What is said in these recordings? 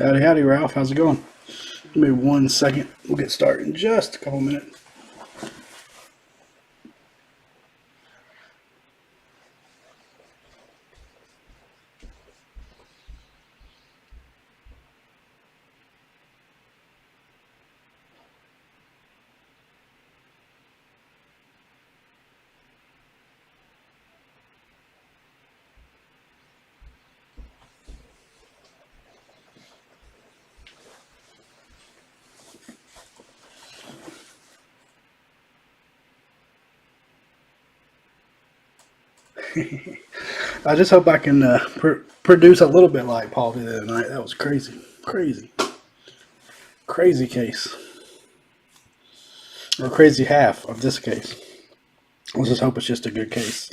Howdy, howdy, Ralph. How's it going? Give me 1 second. We'll get started in just a couple minutes. I just hope I can produce a little bit like Paul did the other night. That was crazy. Crazy case. Or crazy half of this case. Let's just hope it's just a good case.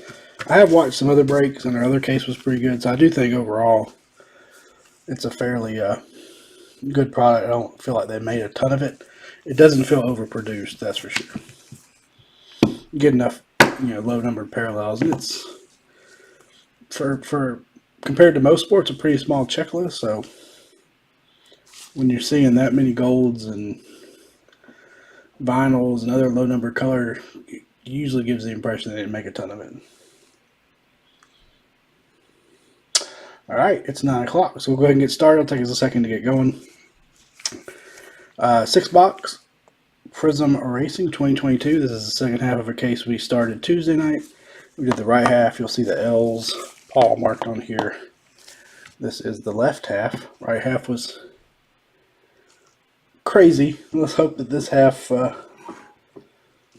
I have watched some other breaks, and their other case was pretty good, so I do think overall it's a fairly good product. I don't feel like they made a ton of it. It doesn't feel overproduced, that's for sure. Get enough, low numbered parallels. It's for compared to most sports, a pretty small checklist. So when you're seeing that many golds and vinyls and other low numbered color, it usually gives the impression they didn't make a ton of it. All right, it's 9 o'clock, so we'll go ahead and get started. It'll take us a second to get going. 6-box Prizm Racing 2022. This is the second half of a case we started Tuesday night. We did the right half. You'll see the L's Paul marked on here. This is the left half. Right half was crazy. Let's hope that this half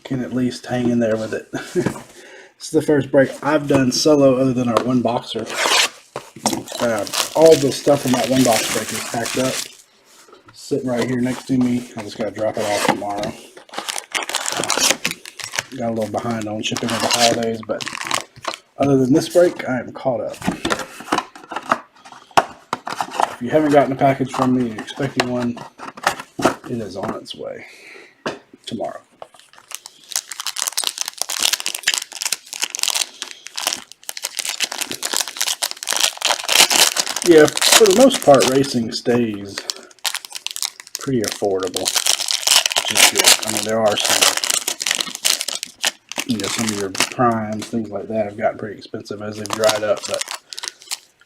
can at least hang in there with it. This is the first break I've done solo other than our one boxer. All the stuff from that one box break is packed up, sitting right here next to me. I just got to drop it off tomorrow. Got a little behind on shipping of the holidays, but other than this break, I am caught up. If you haven't gotten a package from me and you're expecting one, it is on its way tomorrow. Yeah, for the most part, racing stays pretty affordable, which is good. I mean, there are some, some of your primes, things like that have gotten pretty expensive as they've dried up, but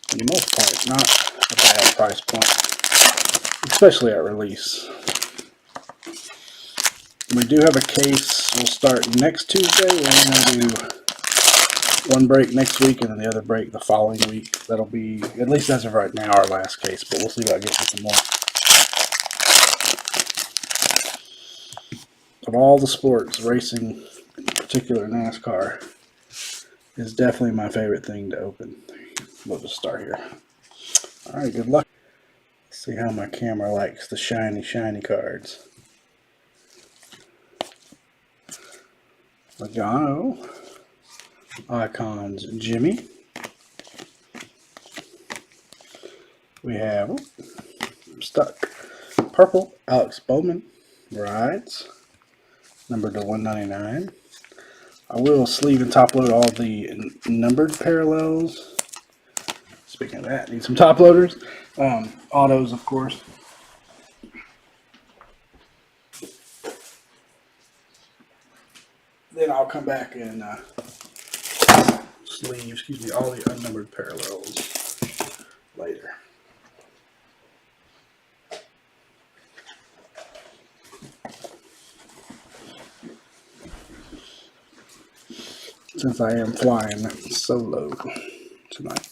for the most part, not a bad price point, especially at release. We do have a case. We'll start next Tuesday. We're going to do one break next week and then the other break the following week. That'll be, at least as of right now, our last case, but we'll see about getting some more. Of all the sports, racing, in particular NASCAR, is definitely my favorite thing to open. We'll just start here. All right, good luck. Let's see how my camera likes the shiny cards. Logano. Icons Jimmy. We have stuck purple Alex Bowman rides, numbered to 199. I will sleeve and top load all the numbered parallels. Speaking of that, need some top loaders. Autos, of course. Then I'll come back and sleeve, all the unnumbered parallels later. Since I am flying solo tonight.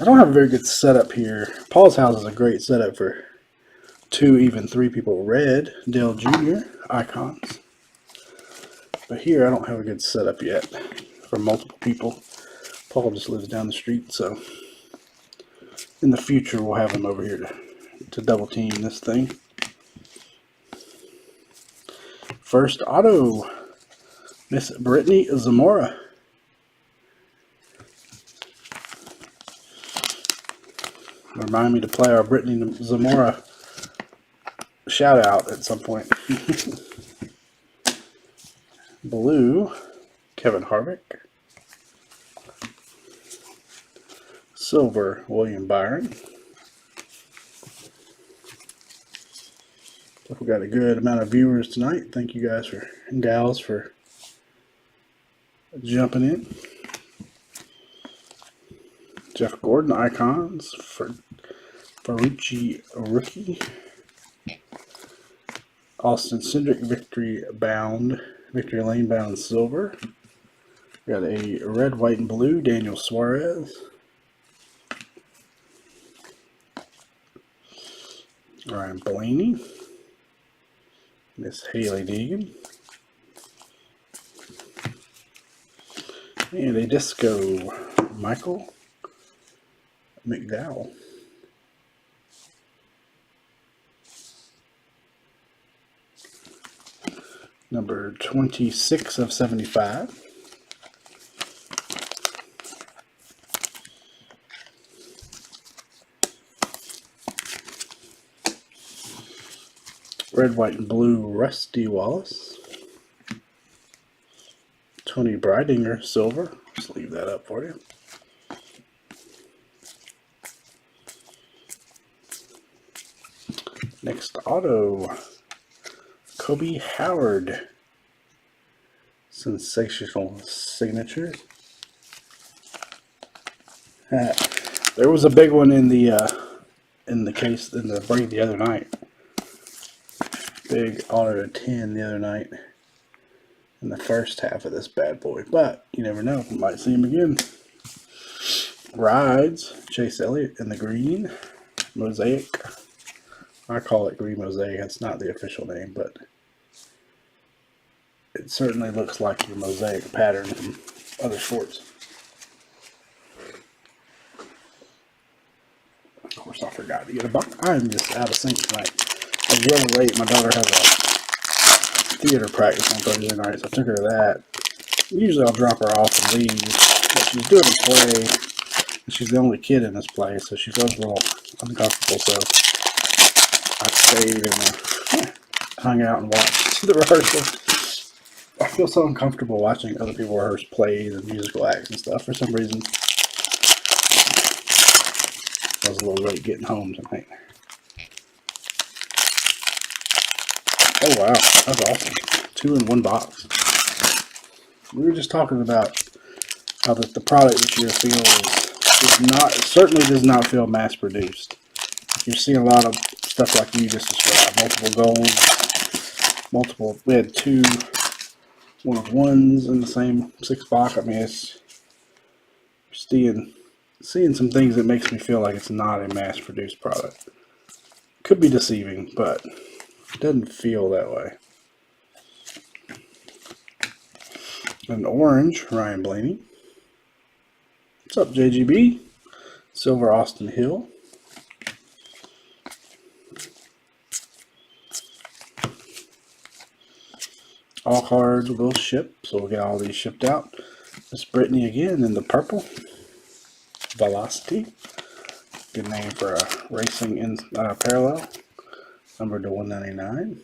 I don't have a very good setup here. Paul's house is a great setup for 2, even 3 people. Red, Dale Jr., icons. But here I don't have a good setup yet for multiple people. Paul just lives down the street, so in the future we'll have him over here to double team this thing. First auto, Miss Brittany Zamora. Remind me to play our Brittany Zamora shout out at some point. Blue, Kevin Harvick. Silver, William Byron. Look, we got a good amount of viewers tonight. Thank you guys and gals for jumping in. Jeff Gordon icons for Ferrucci rookie. Austin Cindric victory lane bound silver. We got a red, white, and blue Daniel Suarez. Ryan Blaney. Miss Haley Deegan. And a disco Michael McDowell. Number 26 of 75. Red, white, and blue Rusty Wallace. Tony Breidinger silver. Just leave that up for you. Next auto, Kobe Howard. Sensational signature. There was a big one in the case in the break the other night. Big auto to 10 the other night in the first half of this bad boy. But you never know, we might see him again. Rides, Chase Elliott in the green. Mosaic. I call it green mosaic. That's not the official name, but it certainly looks like your mosaic pattern from other sports. Of course, I forgot to get a box. I'm just out of sync tonight. I was running late. My daughter has a theater practice on Thursday night, so I took her to that. Usually I'll drop her off and leave, but she's doing a play, and she's the only kid in this play, so she feels a little uncomfortable, so I stayed and hung out and watched the rehearsal. I feel so uncomfortable watching other people rehearse plays and musical acts and stuff for some reason. I was a little late getting home tonight. Oh wow, that's awesome. 2 in 1 box. We were just talking about how the product this year certainly does not feel mass produced. You're seeing a lot of stuff like you just described. Multiple golds, we had 2 1-of-1s in the same 6 box. I mean, it's seeing some things that makes me feel like it's not a mass produced product. Could be deceiving, but it doesn't feel that way. An orange, Ryan Blaney. What's up, JGB? Silver, Austin Hill. All cards will ship, so we'll get all these shipped out. Miss Brittany again in the purple. Velocity. Good name for a racing in parallel. Numbered to 199.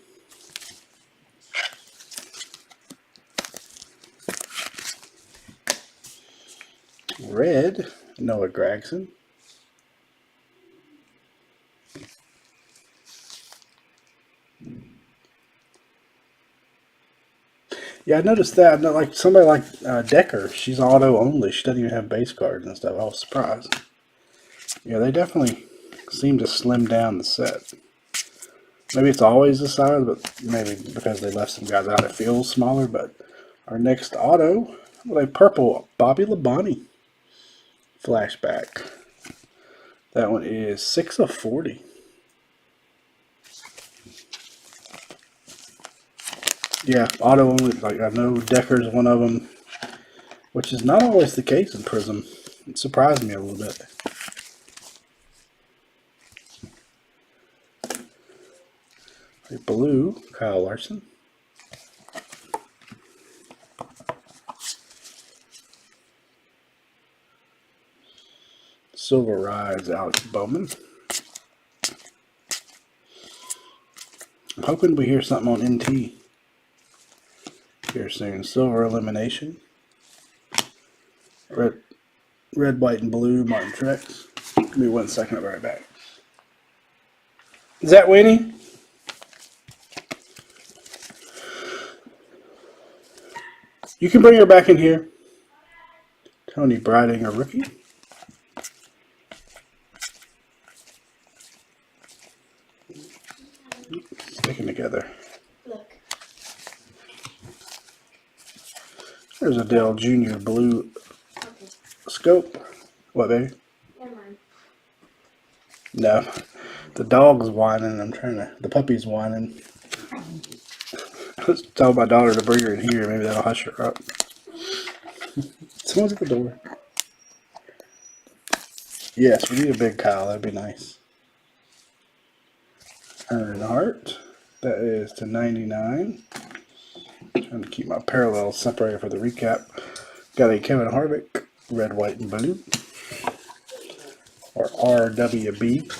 Red, Noah Gragson. Yeah, I noticed that. Like somebody like Decker, she's auto only. She doesn't even have base cards and stuff. I was surprised. Yeah, they definitely seem to slim down the set. Maybe it's always the size, but maybe because they left some guys out, it feels smaller. But our next auto, with a purple Bobby Labonte flashback. That one is 6 of 40. Yeah, auto only. Like I know Decker's one of them, which is not always the case in Prizm. It surprised me a little bit. A blue Kyle Larson. Silver Rides Alex Bowman. I'm hoping we hear something on NT here soon. Silver Elimination. Red, white, and blue Martin Truex. Give me 1 second, I'll be right back. Is that Winnie? You can bring her back in here. Tony Briding, a rookie. Sticking together. Look. There's a Dale Jr. blue scope. What, baby? Never mind. No. The dog's whining. I'm trying to. The puppy's whining. I was telling my daughter to bring her in here. Maybe that'll hush her up. Someone's at the door. Yes, we need a big Kyle. That'd be nice. Earnhardt. That is to 99. Trying to keep my parallels separated for the recap. Got a Kevin Harvick, red, white, and blue. Or RWB.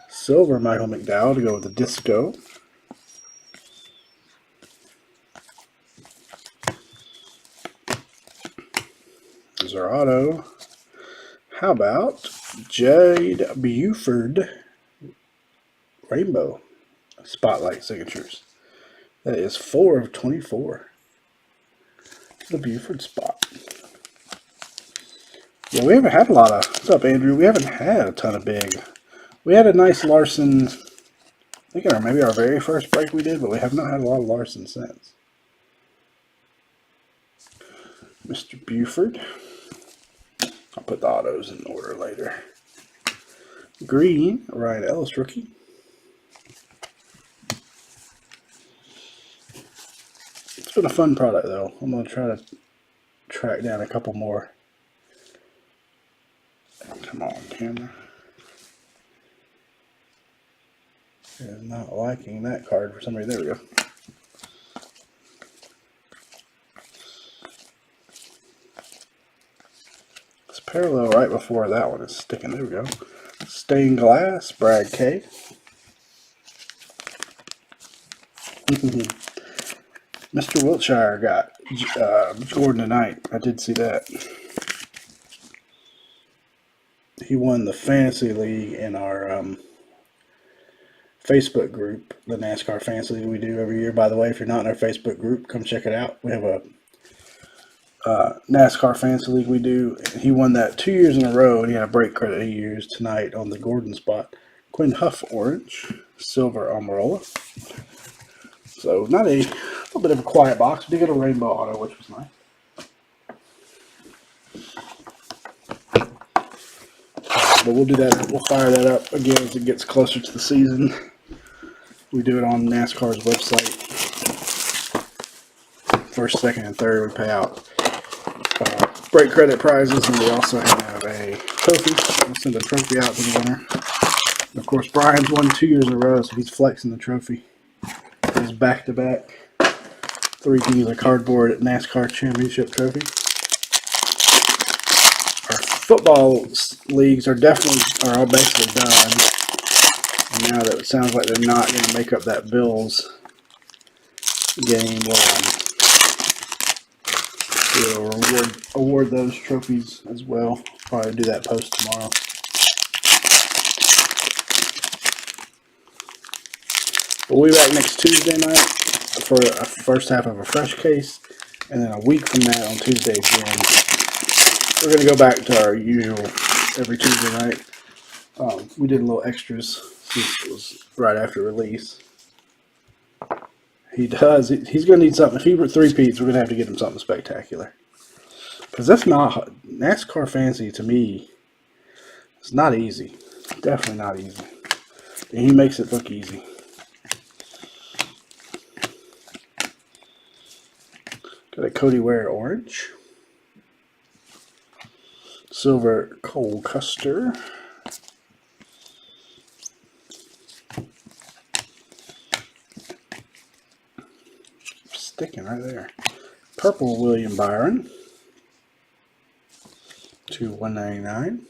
Silver Michael McDowell to go with the disco. There's our auto. How about Jade Buford Rainbow Spotlight Signatures? That is 4 of 24. The Buford spot. Yeah, we haven't had a lot of. What's up, Andrew? We haven't had a ton of big. We had a nice Larson. I think maybe our very first break we did, but we have not had a lot of Larson since. Mr. Buford. I'll put the autos in order later. Green, Ryan Ellis rookie. It's been a fun product though. I'm going to try to track down a couple more. Come on, camera. I'm not liking that card for some reason. There we go. This parallel right before that one is sticking. There we go. Stained glass, Brad K. Mr. Wiltshire got Jordan tonight. I did see that. He won the fantasy league in our Facebook group, the NASCAR Fantasy League we do every year. By the way, if you're not in our Facebook group, come check it out. We have a NASCAR Fantasy League we do. He won that 2 years in a row, and he had a break credit he used tonight on the Gordon spot. Quinn Huff orange, silver Almirola. So not a little bit of a quiet box. We did get a rainbow auto, which was nice. But we'll do that. We'll fire that up again as it gets closer to the season. We do it on NASCAR's website. First, second, and third, we pay out break credit prizes, and we also have a trophy. We'll send a trophy out to the winner. And of course, Brian's won 2 years in a row, so he's flexing the trophy. He's back-to-back 3 pieces of cardboard at NASCAR Championship trophy. Our football leagues are all basically done. And now that it sounds like they're not going to make up that Bills game, we'll award those trophies as well. Probably do that post tomorrow. We'll be back next Tuesday night for a first half of a fresh case, and then a week from that on Tuesday again. We're going to go back to our usual every Tuesday night. We did a little extras since it was right after release. He does. He's going to need something. If he three-peats, we're going to have to get him something spectacular. Because that's not NASCAR fantasy to me. It's not easy. Definitely not easy. And he makes it look easy. Got a Cody Ware orange. Silver Cole Custer. Sticking right there. Purple William Byron. To 199.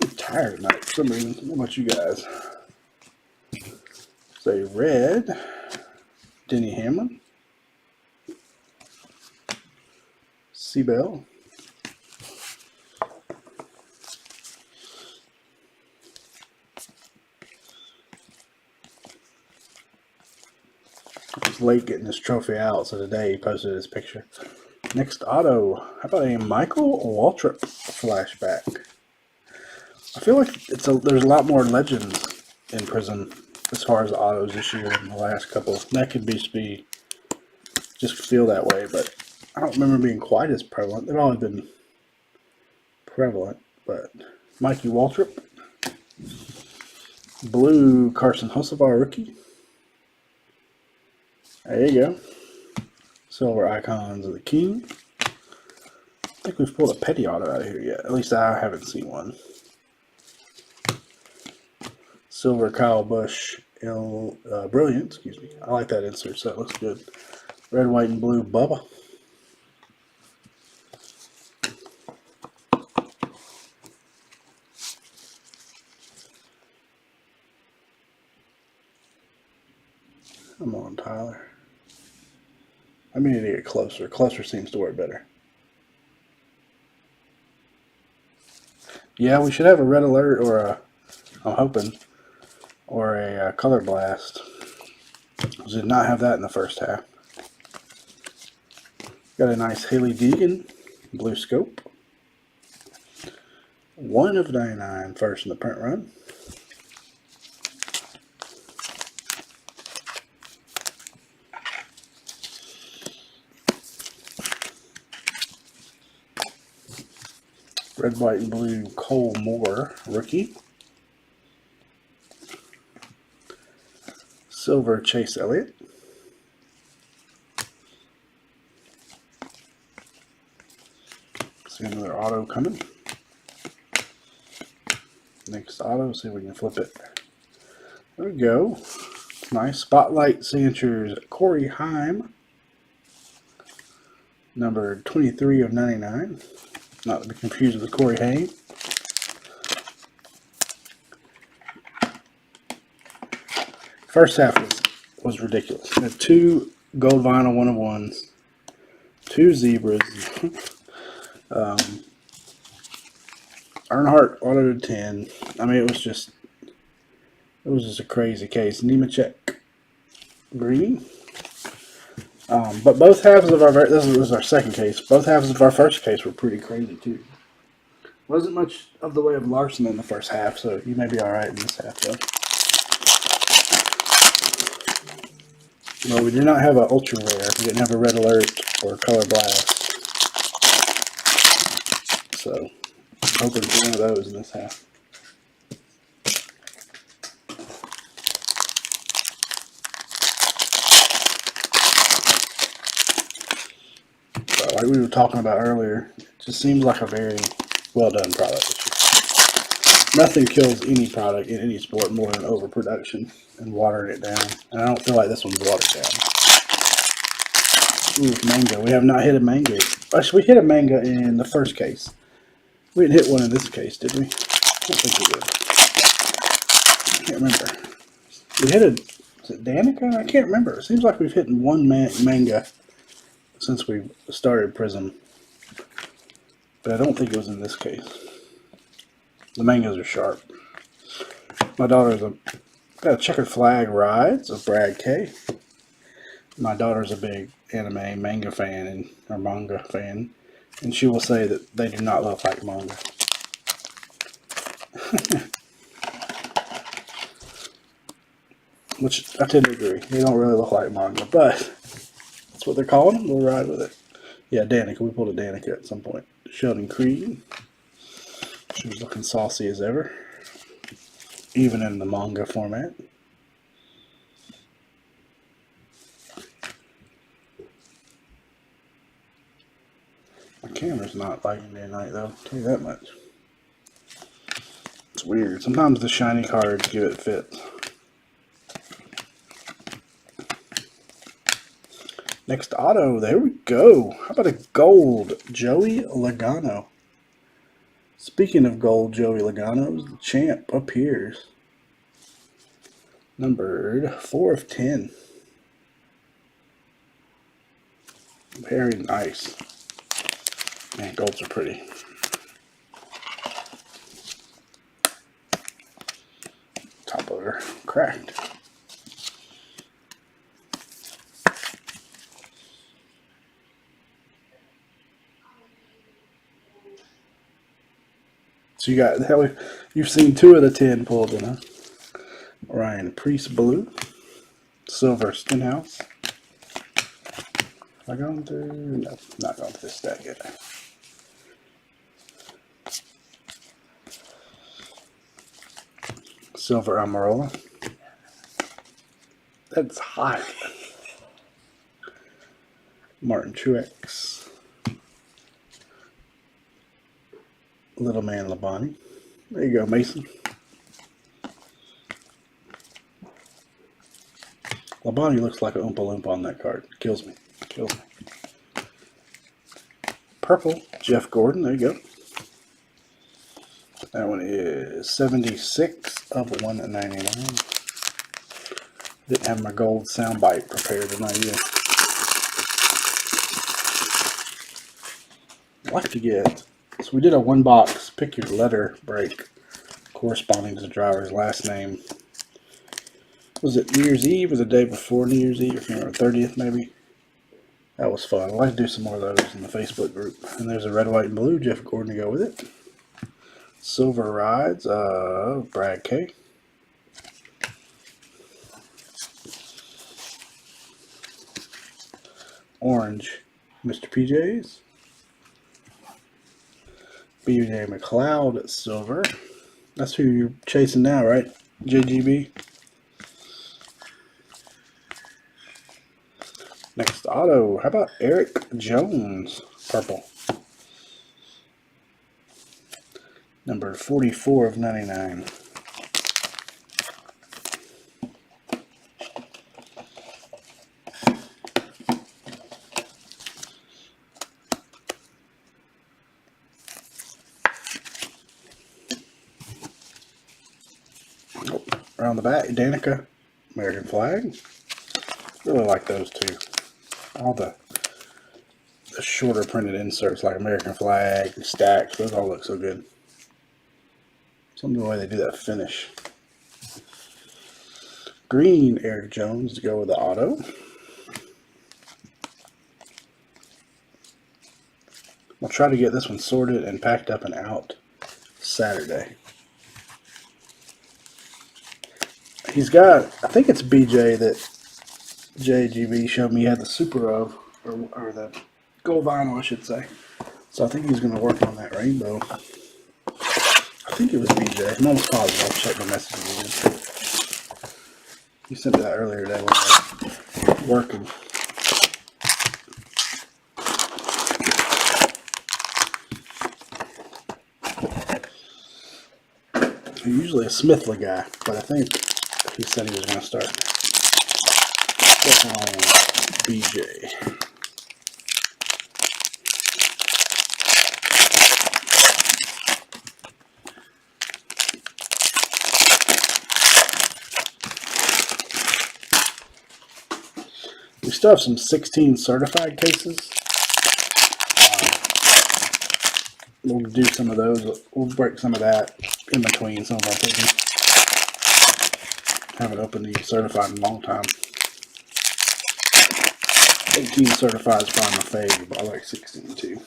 I'm tired tonight for some reason. How about you guys? Say red. Denny Hamlin. Seabell. late getting this trophy out, so today he posted his picture. Next auto, how about a Michael Waltrip flashback? I feel like there's a lot more legends in Prizm as far as autos this year than the last couple. That could be just feel that way, but I don't remember being quite as prevalent. They've always been prevalent, but Mikey Waltrip, blue Carson Hocevar rookie. There you go. Silver Icons of the King. I think we've pulled a petty auto out of here yet. At least I haven't seen one. Silver Kyle Busch Brilliant, excuse me. I like that insert, so that looks good. Red, white, and blue Bubba. Come on, Tyler. I need to get closer. Closer seems to work better. Yeah, we should have a red alert or I'm hoping, or a color blast. We did not have that in the first half. Got a nice Haley Deegan blue scope. 1 of 99 first in the print run. Red, white, and blue Cole Moore rookie. Silver Chase Elliott. See another auto coming. Next auto, see if we can flip it. There we go. Nice spotlight signatures. Corey Heim, number 23 of 99. Not to be confused with Corey Haim. First half was ridiculous. We had 2 gold vinyl 1-of-1s, 2 zebras, Earnhardt auto to 10. I mean, it was just a crazy case. Nemechek green. But both halves of this was our second case. Both halves of our first case were pretty crazy too. Wasn't much of the way of Larson in the first half, so you may be all right in this half though. Well, we did not have an ultra rare. We didn't have a red alert or a color blast. So, I'm hoping for one of those in this half. So, like we were talking about earlier, it just seems like a very well done product. Nothing kills any product in any sport more than overproduction and watering it down. And I don't feel like this one's watered down. Ooh, mango. We have not hit a mango. Actually, we hit a mango in the first case. We didn't hit one in this case, did we? I don't think we did. I can't remember. We hit is it Danica? I can't remember. It seems like we've hit one manga since we started Prizm. But I don't think it was in this case. The mangoes are sharp. My daughter's got a checkered flag rides of Brad K. My daughter's a big anime manga fan or manga fan, and she will say that they do not look like manga. Which I tend to agree. They don't really look like manga, but that's what they're calling them. We'll ride with it. Yeah, Danica. We pulled a Danica at some point. Sheldon Creed. She was looking saucy as ever, even in the manga format. My camera's not lighting day and night though, I'll tell you that much. It's weird. Sometimes the shiny cards give it fits. Next auto, there we go. How about a gold Joey Logano? Speaking of gold Joey Logano, the champ appears. Numbered 4 of 10. Very nice. Man, golds are pretty. Top loader cracked. So you got that. You've seen 2 of the 10 pulled in, huh? Ryan Priest blue, silver Stenhouse. Am I going through? No, not going through this stack yet. Silver Amarola. That's hot. Martin Truex. Little Man Labonte. There you go, Mason. Labonte looks like an Oompa Loompa on that card. Kills me. Kills me. Purple, Jeff Gordon. There you go. That one is 76 of 199. Didn't have my gold soundbite prepared tonight either. I'd like to get, so we did a 1-box pick your letter break corresponding to the driver's last name. Was it New Year's Eve or the day before New Year's Eve? I can't remember, 30th maybe. That was fun. I'd like to do some more of those in the Facebook group. And there's a red, white, and blue Jeff Gordon to go with it. Silver Rides of Brad K. Orange, Mr. PJs. BJ McLeod silver. That's who you're chasing now, right? JGB. Next auto. How about Eric Jones purple? Number 44 of 99. Around the back, Danica, American flag. Really like those two. All the shorter printed inserts like American flag, stacks, those all look so good. Something the way they do that finish. Green Eric Jones to go with the auto. I'll try to get this one sorted and packed up and out Saturday. He's got, I think it's BJ that JGB showed me he had the super of, or the gold vinyl, I should say. So I think he's going to work on that rainbow. I think it was BJ. I'm almost positive. I'll check my messages again. He sent me that earlier today when I was working. He's usually a Smithley guy, but I think he said he was going to start working on BJ. We still have some 16 certified cases. We'll do some of those. We'll break some of that in between some of our picking. Haven't opened these certified in a long time. 18 certified is probably my favorite, but I like 16 too.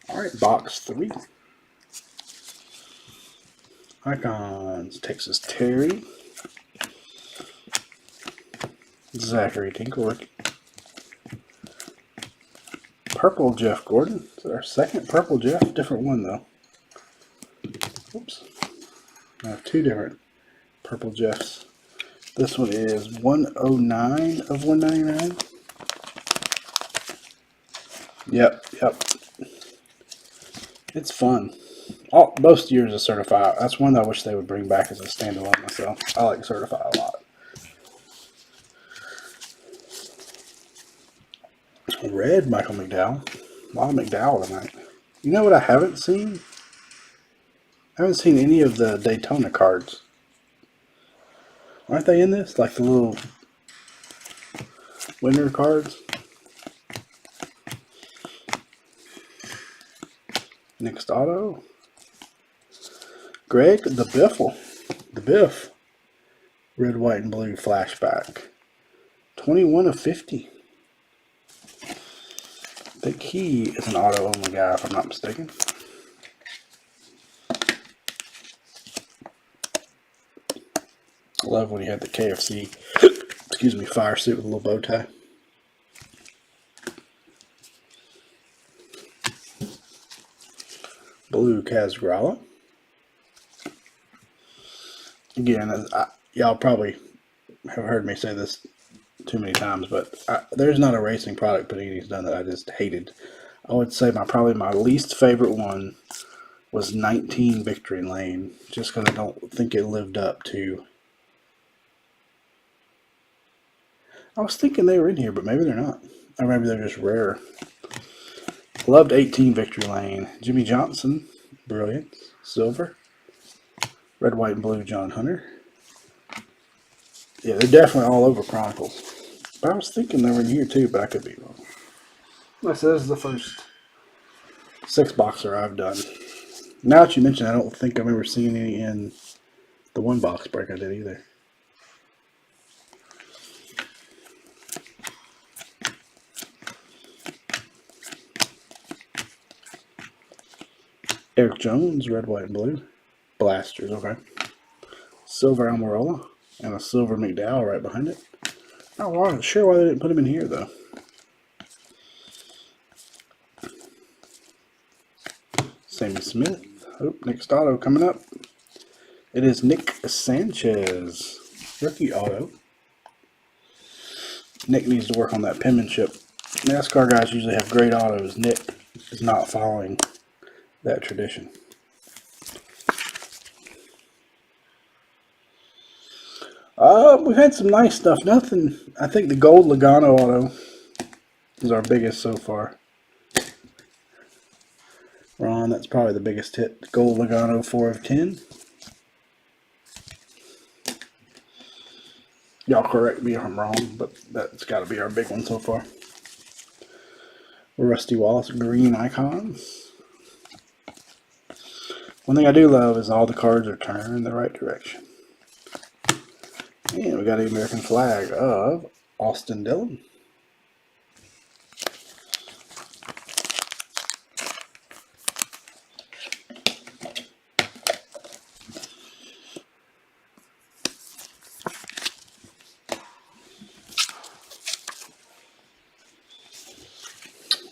Alright, box 3. Icons, Texas Terry. Zachary Tinkle. Purple Jeff Gordon. It's our second purple Jeff. Different one though. Oops. I have 2 different purple Jeffs. This one is 109 of 199. Yep. It's fun. Most years of certified. That's one that I wish they would bring back as a standalone myself. I like certified a lot. Red Michael McDowell. A lot of McDowell tonight. You know what I haven't seen? I haven't seen any of the Daytona cards. Aren't they in this? Like the little winner cards? Next auto. Greg the Biffle. The Biff. Red, white, and blue flashback. 21 of 50. think he is an auto only guy, if I'm not mistaken. I love when he had the KFC, excuse me, fire suit with a little bow tie. Blue Kazgrala. Again, y'all probably have heard me say this too many times, but there's not a racing product Panini's done that I just hated. I would say probably my least favorite one was 19 Victory Lane, just because I don't think it lived up to. I was thinking they were in here, but maybe they're not. Or maybe they're just rare. Loved 18 Victory Lane. Jimmy Johnson, brilliant. Silver. Red, white, and blue, John Hunter. Yeah, they're definitely all over Chronicles. But I was thinking they were in here too, but I could be wrong. Like I said, this is the first 6-boxer I've done. Now that you mention, I don't think I've ever seen any in the 1-box break I did either. Eric Jones, red, white, and blue. Blasters, okay. Silver Almirola and a silver McDowell right behind it. I wasn't sure why they didn't put him in here though. Sammy Smith. Oh, next auto coming up. It is Nick Sanchez, rookie auto. Nick needs to work on that penmanship. NASCAR guys usually have great autos. Nick is not following that tradition. We've had some nice stuff. Nothing. I think the gold Logano auto is our biggest so far. Ron, that's probably the biggest hit. Gold Logano 4 of 10. Y'all correct me if I'm wrong, but that's got to be our big one so far. Rusty Wallace green icons. One thing I do love is all the cards are turned in the right direction. And we got the American flag of Austin Dillon.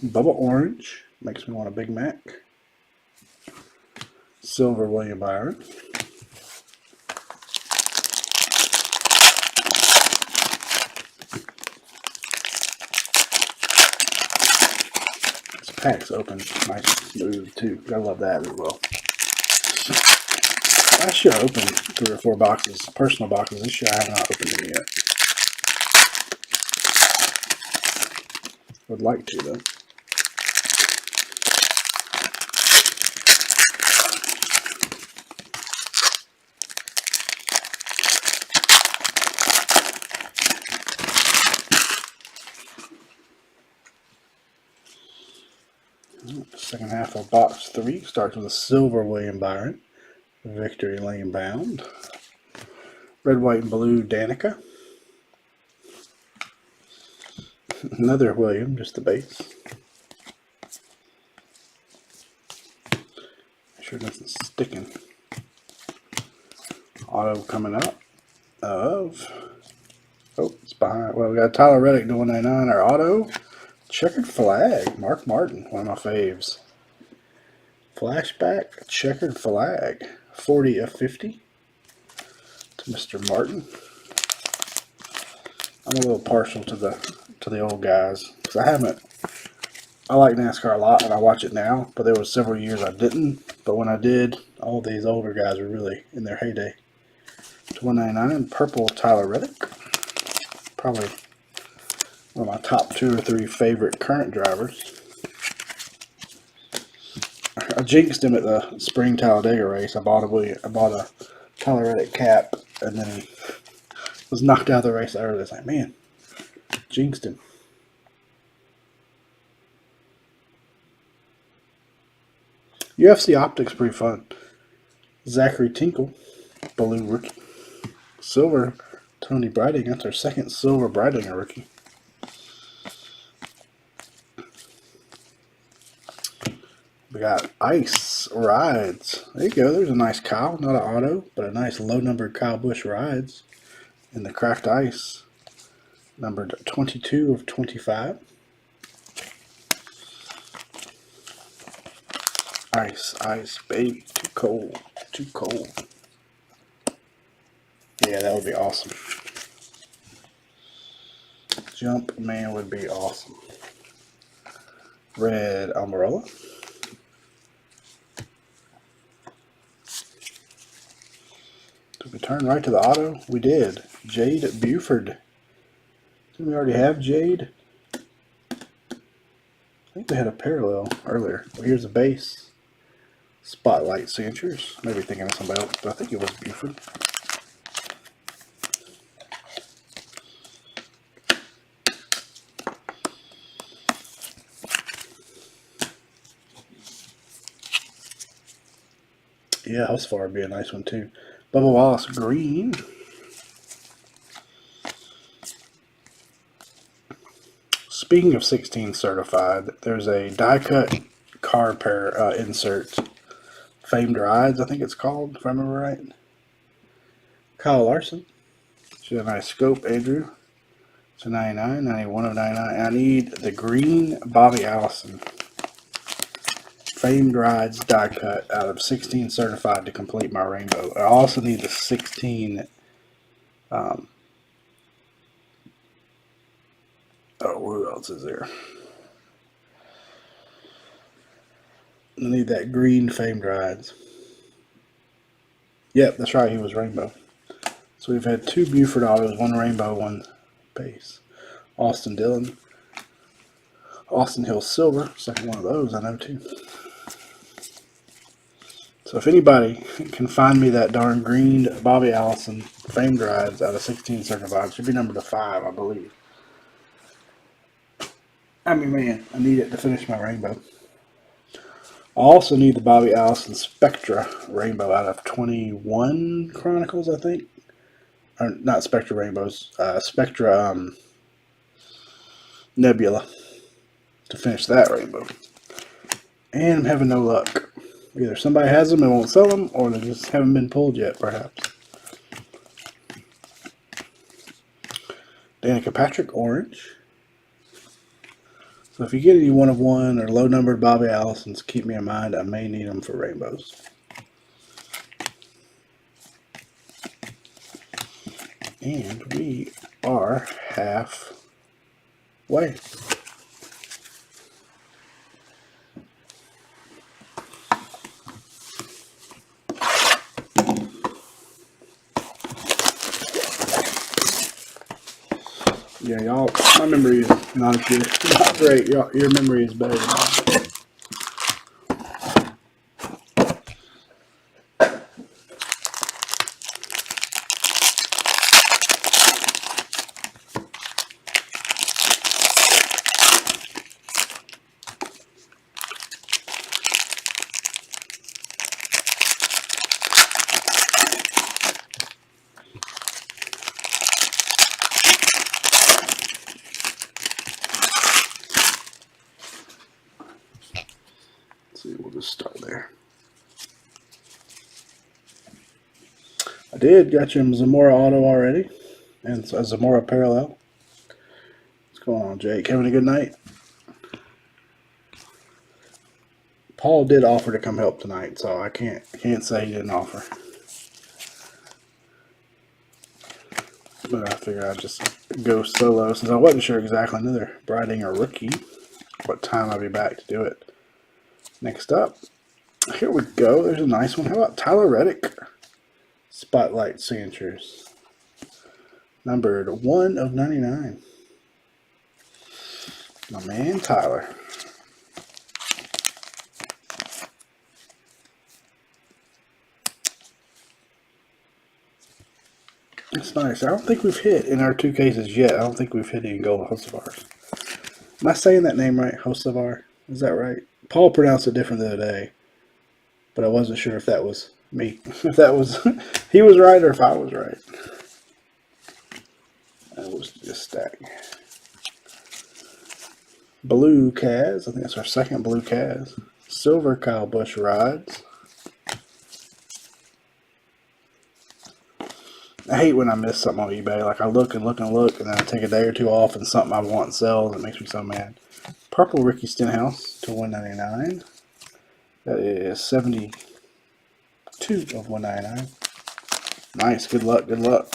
Bubba Orange makes me want a Big Mac. Silver William Byron. This pack's open nice smooth too. I love that as well. Last year I opened 3 or 4 boxes, personal boxes. This year I have not opened them yet. Would like to though. Second half of box 3 starts with a silver William Byron, Victory Lane bound, red, white, and blue Danica, another William, just the base. Make sure nothing's sticking. Auto coming up of, oh, it's behind. Well, we got Tyler Reddick to 199. Our auto. Checkered flag, Mark Martin, one of my faves. Flashback, checkered flag, 40 of 50 to Mr. Martin. I'm a little partial to the old guys because I like NASCAR a lot and I watch it now, but there was several years I didn't. But when I did, all these older guys were really in their heyday. To 199, purple Tyler Reddick, probably one of my top 2 or 3 favorite current drivers. I jinxed him at the spring Talladega race. I bought a Tyler Reddick cap, and then he was knocked out of the race early. I was like, man, jinxed him. UFC Optics pretty fun. Zachary Tinkle, blue rookie. Silver Tony Breidinger. That's our second silver Breidinger rookie. got Ice Rides. There you go. There's a nice Kyle. Not an auto, but a nice low-numbered Kyle Busch Rides in the cracked ice. Numbered 22 of 25. Ice, ice, baby. Too cold. Too cold. Yeah, that would be awesome. Jump Man would be awesome. Red Umbrella. Did we turn right to the auto? We did. Jade Buford. Didn't we already have Jade? I think they had a parallel earlier. Well, here's a base. Spotlight signatures. Maybe thinking of somebody else, but I think it was Buford. Yeah, Husfar would be a nice one too. Bubba Wallace green. Speaking of 16 certified, there's a die cut card pair insert. Famed Rides, I think it's called, if I remember right. Kyle Larson. She's a nice scope, Andrew. It's a 99, 91 of 99. I need the green Bobby Allison. Famed Rides die cut out of 16 certified to complete my rainbow. I also need the 16. Oh, who else is there? I need that green Famed Rides. Yep, that's right. He was rainbow. So we've had 2 Buford autos, 1 rainbow, 1 base. Austin Dillon. Austin Hill Silver. Second one of those I know too. So if anybody can find me that darn green Bobby Allison Famed Rides out of 16 certified, it should be number 5, I believe. I mean, man, I need it to finish my rainbow. I also need the Bobby Allison Spectra Rainbow out of 21 Chronicles, I think. Or not Spectra Rainbows, Spectra Nebula to finish that rainbow. And I'm having no luck. Either somebody has them and won't sell them, or they just haven't been pulled yet, perhaps. Danica Patrick Orange. So if you get any 1 of 1 or low numbered Bobby Allisons, keep me in mind. I may need them for rainbows. And we are halfway. Yeah, y'all, my memory is not great. Your memory is better than mine. See, we'll just start there. I did got you a Zamora auto already, and a Zamora parallel. What's going on, Jake? Having a good night? Paul did offer to come help tonight, so I can't say he didn't offer. But I figured I'd just go solo since I wasn't sure exactly another Breidinger rookie what time I'll be back to do it. Next up, here we go. There's a nice one. How about Tyler Reddick? Spotlight signatures. Numbered 1 of 99. My man Tyler. That's nice. I don't think we've hit in our 2 cases yet. I don't think we've hit any gold Hosevars. Am I saying that name right? Hosevar? Is that right? Paul pronounced it different the other day, but I wasn't sure if that was me. If that was he was right or if I was right. That was just stack. Blue Kaz. I think that's our second blue Kaz. silver Kyle Busch rides. I hate when I miss something on eBay. Like I look and look and look, and then I take a day or two off, and something I want sells. It makes me so mad. Purple Ricky Stenhouse to 199. That is 72 of 199. Nice. Good luck. Good luck.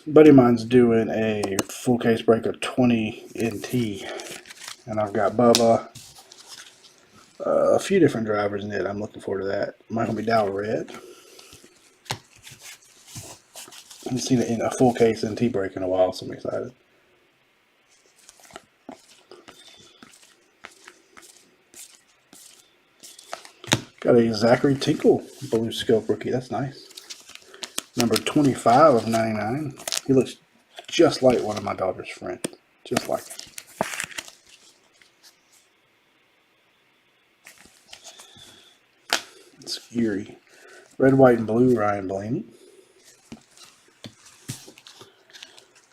Buddy of mine's doing a full case break of 20 NT, and I've got Bubba, a few different drivers in it. I'm looking forward to that. Michael McDowell red. I haven't seen it in a full case NT break in a while, so I'm excited. Got a Zachary Tinkle blue scope rookie. That's nice. Number 25 of 99. He looks just like one of my daughter's friends. Just like him. It's eerie. Red, white, and blue Ryan Blaney.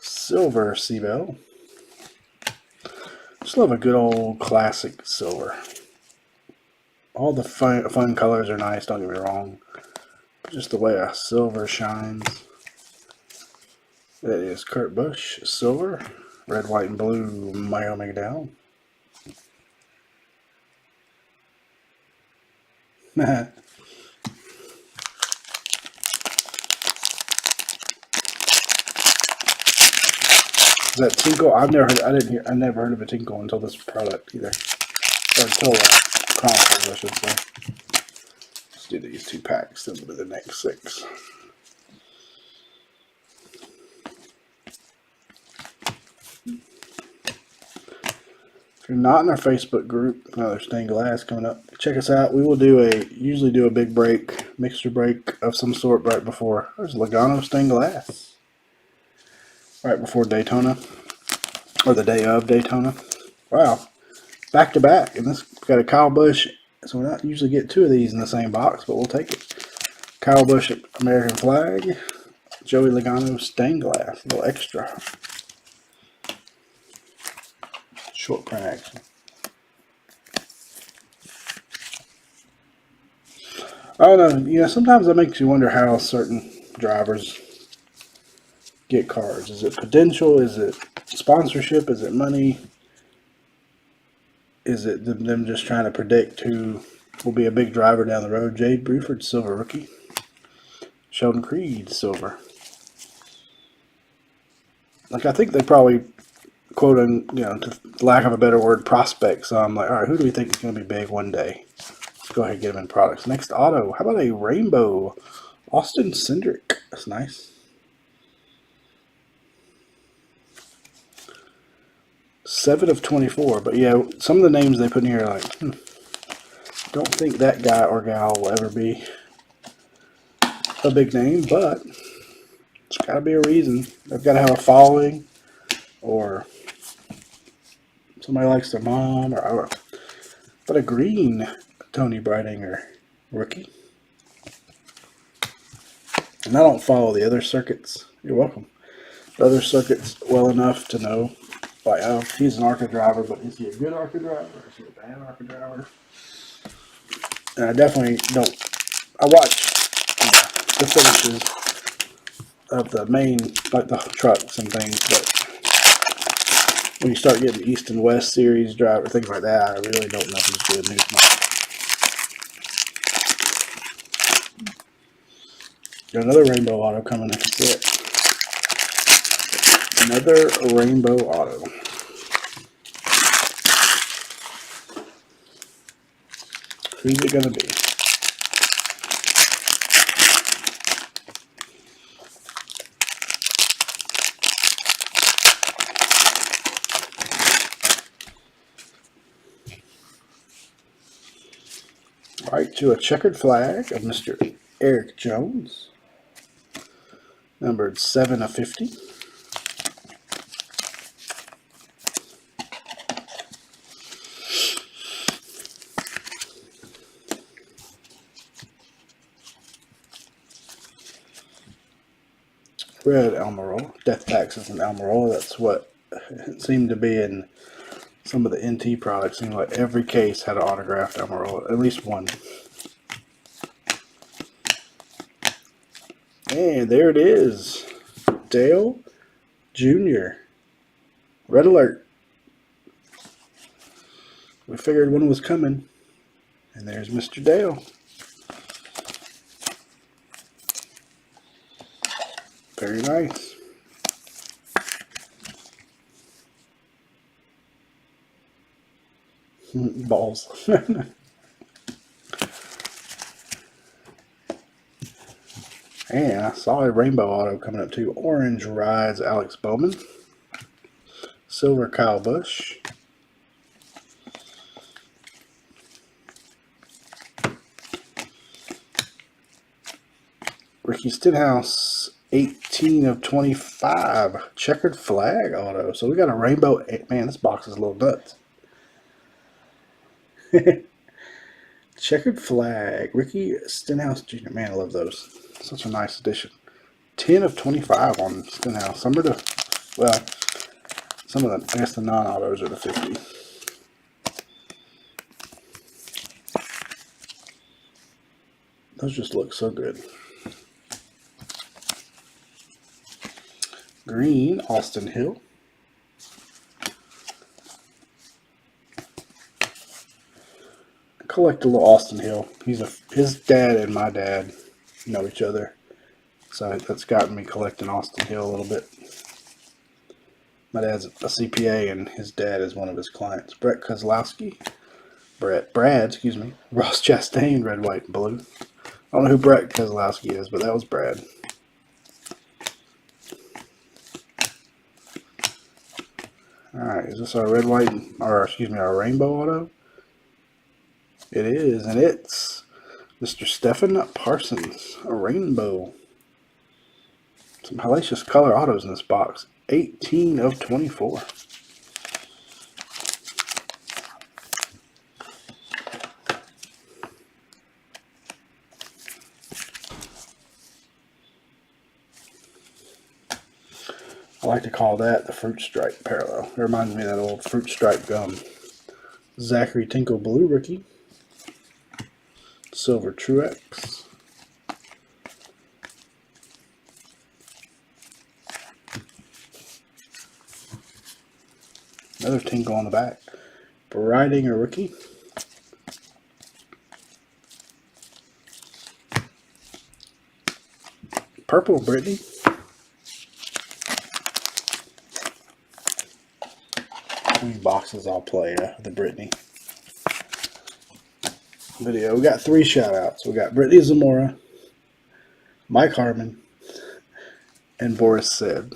Silver Seabell. Just love a good old classic silver. All the fun colors are nice, don't get me wrong. But just the way a silver shines. That is Kurt Busch, silver. Red, white, and blue Mayo McDowell. Is that Tinkle? I never heard of a Tinkle until this product either. Or until Chronicles, I should say. Let's do these 2 packs, then we'll do the next 6. If you're not in our Facebook group, another stained glass coming up, check us out. We will usually do a big break, mixture break of some sort right before. There's Logano stained glass. Right before Daytona, or the day of Daytona. Wow, back to back, and this got a Kyle Busch. So we don't usually get 2 of these in the same box, but we'll take it. Kyle Busch American flag, Joey Logano stained glass, a little extra. Short print action. I don't know. Sometimes that makes you wonder how certain drivers get cards. Is it potential? Is it sponsorship? Is it money? Is it them just trying to predict who will be a big driver down the road? Jade Bruford, silver rookie. Sheldon Creed, silver. Like, I think they probably, quoting, to lack of a better word, prospect. So I'm like, all right, who do we think is going to be big one day? Let's go ahead and get them in products. Next auto. How about a rainbow Austin Cindric? That's nice. 7 of 24, but yeah, some of the names they put in here are like, don't think that guy or gal will ever be a big name, but it's got to be a reason. They've got to have a following, or somebody likes their mom, or I don't know. But a green Tony Brightinger rookie. And I don't follow the other circuits. You're welcome. The other circuits well enough to know. Like, oh, he's an ARCA driver, but is he a good ARCA driver or is he a bad ARCA driver? And I definitely don't. I watch the finishes of the main, like the trucks and things, but when you start getting East and West Series driver, things like that, I really don't know who's good and who's not. Got another rainbow auto coming next set. Another rainbow auto. Who's it going to be? Right to a checkered flag of Mr. Eric Jones. Numbered 7 of 50. Red Almirola. Death Taxes and Almirola. That's what it seemed to be in Some of the NT products seem like every case had an autographed Emerald, at least one. And there it is. Dale Jr. Red alert. We figured one was coming. And there's Mr. Dale. Very nice. Balls. And I saw a rainbow auto coming up too. Orange rides Alex Bowman. Silver Kyle Busch. Ricky Stenhouse, 18 of 25. Checkered flag auto. So we got a rainbow. Man, this box is a little nuts. Checkered flag. Ricky Stenhouse Jr. Man, I love those. Such a nice addition. 10 of 25 on Stenhouse. Some of the, well, some of the, I guess the non-autos are the 50. Those just look so good. Green, Austin Hill. I collect a little Austin Hill. His dad and my dad know each other, so that's gotten me collecting Austin Hill a little bit. My dad's a CPA and his dad is one of his clients. Brad, excuse me. Ross Chastain, red, white, and blue. I don't know who Brett Keselowski is, but that was Brad. Alright, is this our red, white, or excuse me, our rainbow auto? It is, and it's Mr. Stephen Parsons, a rainbow. Some hellacious color autos in this box. 18 of 24. I like to call that the fruit stripe parallel. It reminds me of that old fruit stripe gum. Zachary Tinkle blue rookie. Silver Truex. Another Tinkle on the back. Riding a rookie. Purple Brittany. How many boxes I'll play the Brittany video. We got 3 shout outs. We got Brittany Zamora, Mike Harmon, and Boris Said.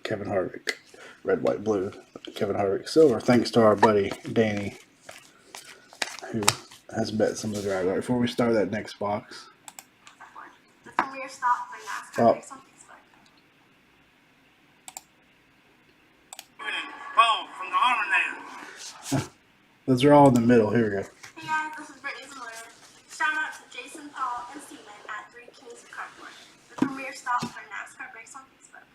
Kevin Harvick, red, white, blue. Kevin Harvick, silver. Thanks to our buddy Danny, who has bet some of the drivers. Before we start that next box. Oh. Those are all in the middle. Here we go. Hey guys, this is Brittany Zamora. Shout out to Jason, Paul, and Steven at 3 Kings of Cardboard, the premier stop for NASCAR breaks on Facebook.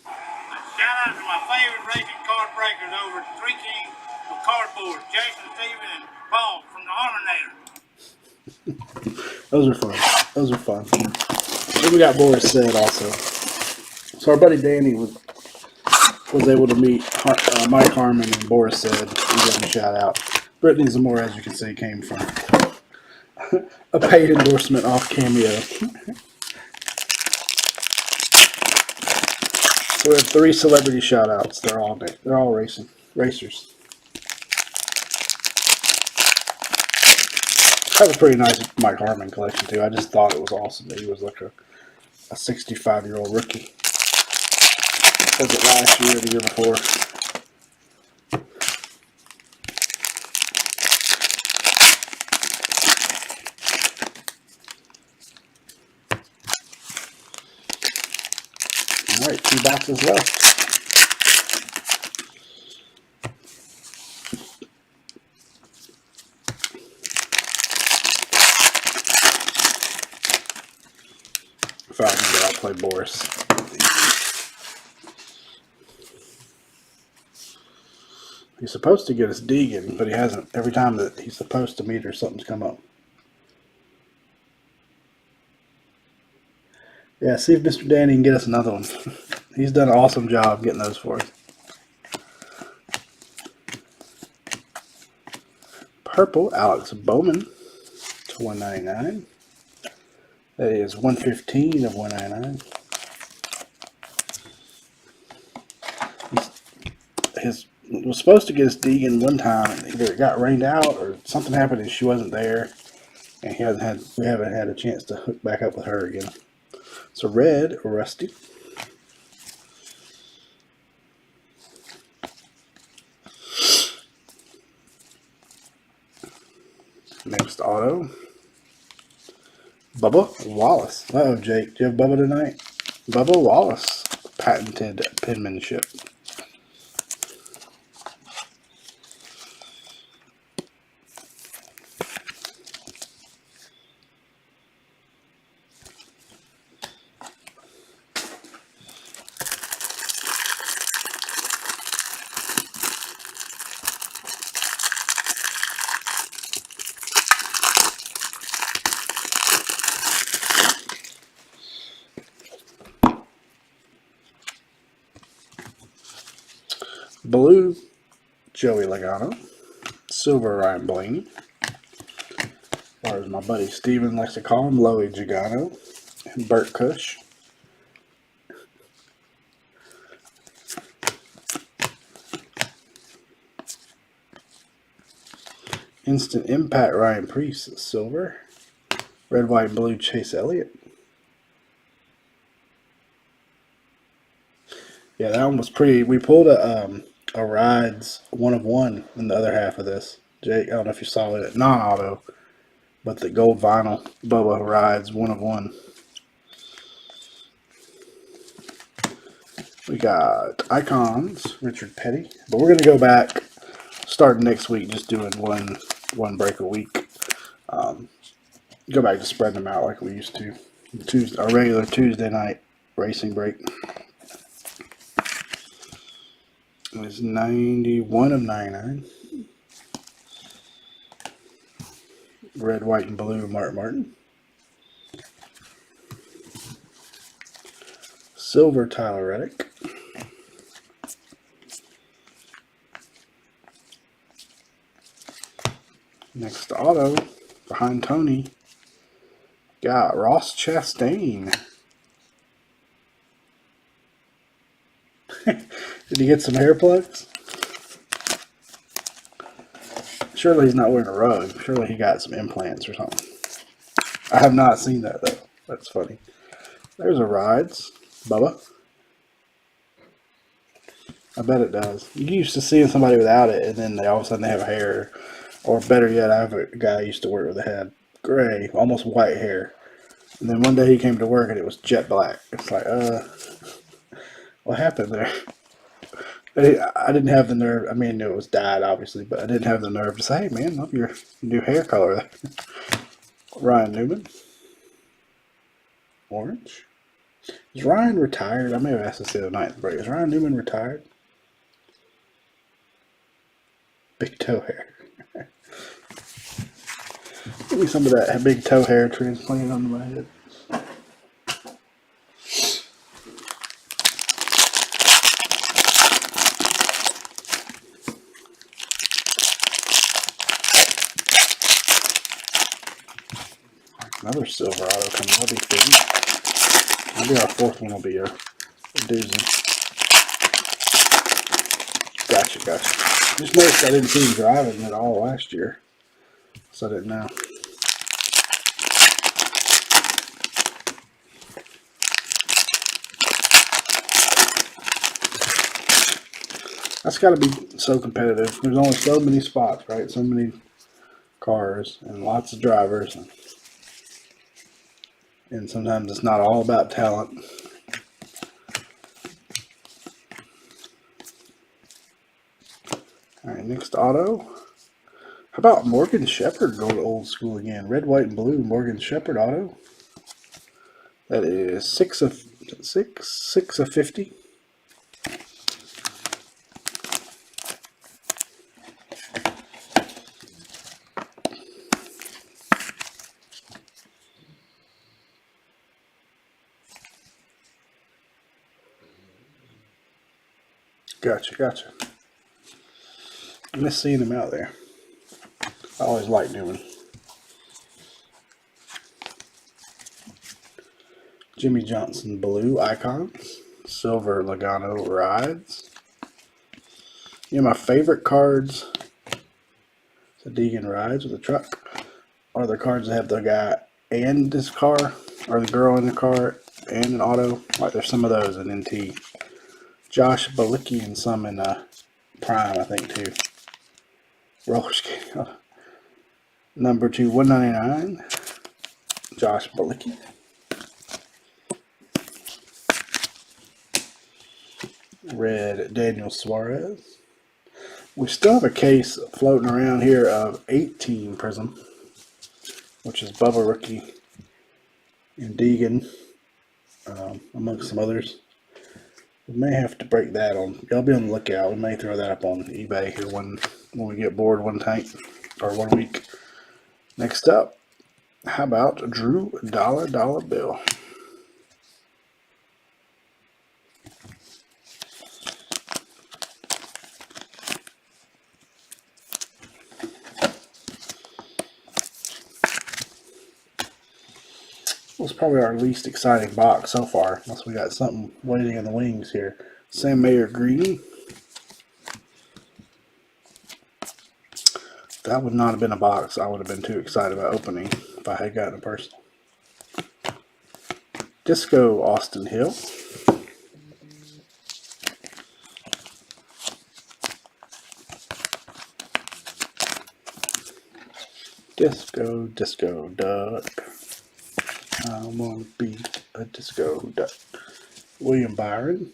Shout out to my favorite racing card breakers over at 3 Kings of Cardboard, Jason, Steven, and Paul from the Arminator. Those are fun. Those are fun. Then we got Boris Said also. So our buddy Danny was able to meet Mike Harmon and Boris Said. We give him a shout out. Brittany Zamora, as you can see, came from a paid endorsement off Cameo. So we have 3 celebrity shout outs. They're all racers. I have a pretty nice Mike Harmon collection too. I just thought it was awesome that he was like a 65-year-old rookie. Was it last year or the year before? Alright, 2 boxes left. If I remember, I'll play Boris. He's supposed to get us Deegan, but he hasn't. Every time that he's supposed to meet her, something's come up. Yeah, see if Mr. Danny can get us another one. He's done an awesome job getting those for us. Purple, Alex Bowman to 199. That is 115 of 199. He was supposed to get us Deegan one time. Either it got rained out or something happened and she wasn't there. And we haven't had a chance to hook back up with her again. So red, Rusty. Next auto. Bubba Wallace. Uh-oh, Jake. Do you have Bubba tonight? Bubba Wallace. Patented penmanship. Blue, Joey Logano. Silver, Ryan Blaney. Or as my buddy Steven likes to call him, Loey Gigano. And Burt Cush. Instant Impact, Ryan Priest. Silver. Red, white, and blue, Chase Elliott. Yeah, that one was pretty. We pulled a Rides 1 of 1 in the other half of this. Jake, I don't know if you saw it. Non-auto, but the gold vinyl Bubba Rides 1 of 1. We got Icons, Richard Petty. But we're going to go back starting next week, just doing one break a week. Go back to spreading them out like we used to. Our regular Tuesday night racing break. It was 91 of 99. Red, white, and blue, Mark Martin. Silver, Tyler Reddick. Next auto, behind Tony, got Ross Chastain. Did he get some hair plugs? Surely he's not wearing a rug. Surely he got some implants or something. I have not seen that though. That's funny. There's a Rides, Bubba. I bet it does. You used to seeing somebody without it, and then all of a sudden they have hair. Or better yet, I have a guy I used to work with that had gray, almost white hair. And then one day he came to work and it was jet black. It's like, what happened there? I didn't have the nerve. I mean, I knew it was dyed, obviously, but I didn't have the nerve to say, hey, man, love your new hair color. Ryan Newman. Orange. Is Ryan retired? I may have asked this the other night. Is Ryan Newman retired? Big toe hair. Give me some of that big toe hair transplanted onto my head. Another silver auto coming. That'll be fun. Maybe our fourth one will be a doozy. Gotcha. Just noticed I didn't see him driving at all last year, so I didn't know. That's got to be so competitive. There's only so many spots, right? So many cars and lots of drivers. And sometimes it's not all about talent. All right, next auto. How about Morgan Shepherd going old school again? Red, white, and blue Morgan Shepherd auto. That is 6 of 50. Gotcha. I miss seeing him out there. I always like doing. Jimmy Johnson blue icons. Silver Logano rides. My favorite cards, the Deegan rides with the truck, are the cards that have the guy and his car, or the girl in the car and an auto. Like there's some of those in NT. Josh Balicki and some in Prime, I think, too. Roller skate. Number 2, 199. Josh Balicki. Red Daniel Suarez. We still have a case floating around here of 18 Prizm, which is Bubba Rookie and Deegan, amongst some others. We may have to break that on. Y'all be on the lookout. We may throw that up on eBay here when we get bored one tank or 1 week. Next up, how about Drew Dollar Bill? This was probably our least exciting box so far, unless we got something waiting in the wings here. Sam Mayer Green. That would not have been a box I would have been too excited about opening if I had gotten a personal. Disco Austin Hill. Disco Duck. I'm gonna be a disco duck. William Byron,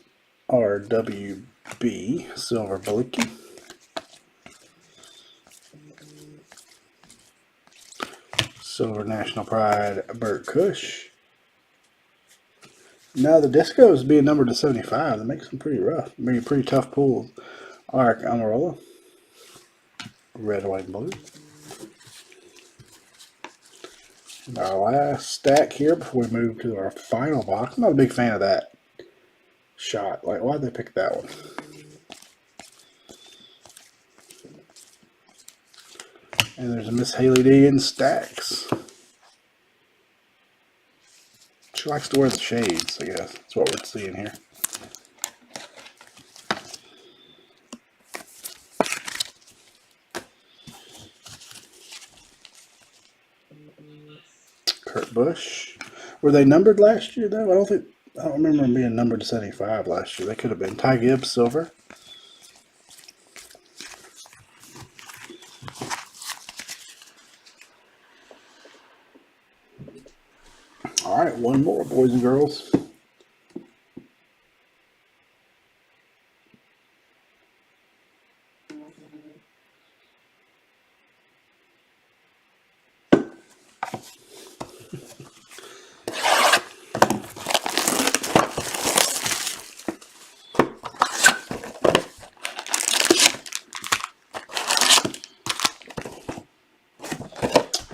RWB, Silver Balicki. Silver National Pride, Burt Cush. Now the disco is being numbered to 75. That makes them pretty rough. Maybe pretty tough pulls. Arc Amarola. Red, white, and blue. Our last stack here before we move to our final box. I'm not a big fan of that shot. Like, why'd they pick that one? And there's a Miss Haley D in stacks. She likes to wear the shades, I guess. That's what we're seeing here. Kurt Busch. Were they numbered last year though? I don't remember them being numbered to 75 last year. They could have been. Ty Gibbs, silver. All right, one more, boys and girls.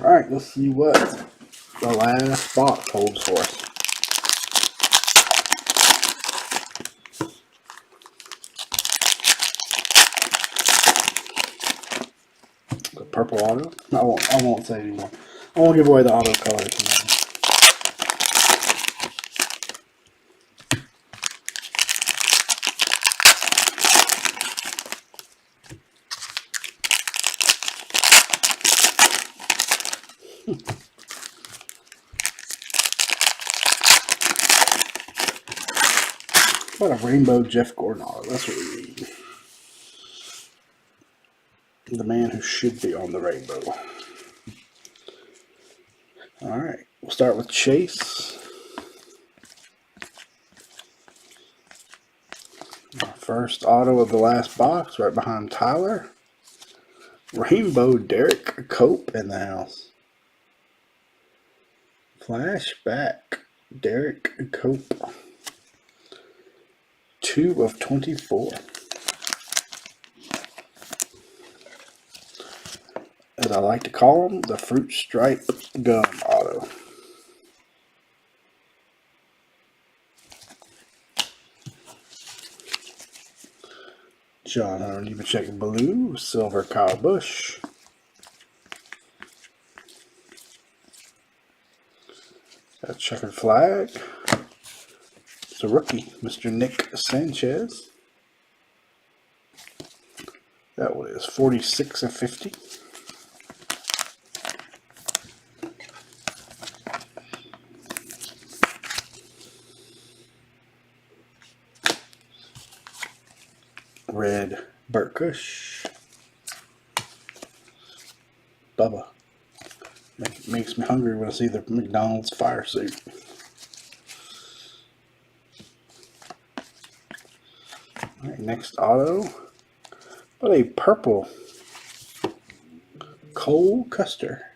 All right, let's see what the last box holds for us. The purple auto. I won't say anymore. I won't give away the auto colors. What a rainbow Jeff Gordon auto. That's what we need. The man who should be on the rainbow. All right, we'll start with Chase. Our first auto of the last box, right behind Tyler. Rainbow Derek Cope in the house. Flashback Derek Cope. 2 of 24. As I like to call them, the Fruit Stripe Gum auto. John Hunter Nemechek blue, silver Kyle Busch. A checkered flag. It's a rookie, Mr. Nick Sanchez. That one is 46/50. Red Burt Kush. Bubba. Makes me hungry when I see the McDonald's fire suit. Alright, next auto. What a purple Cole Custer.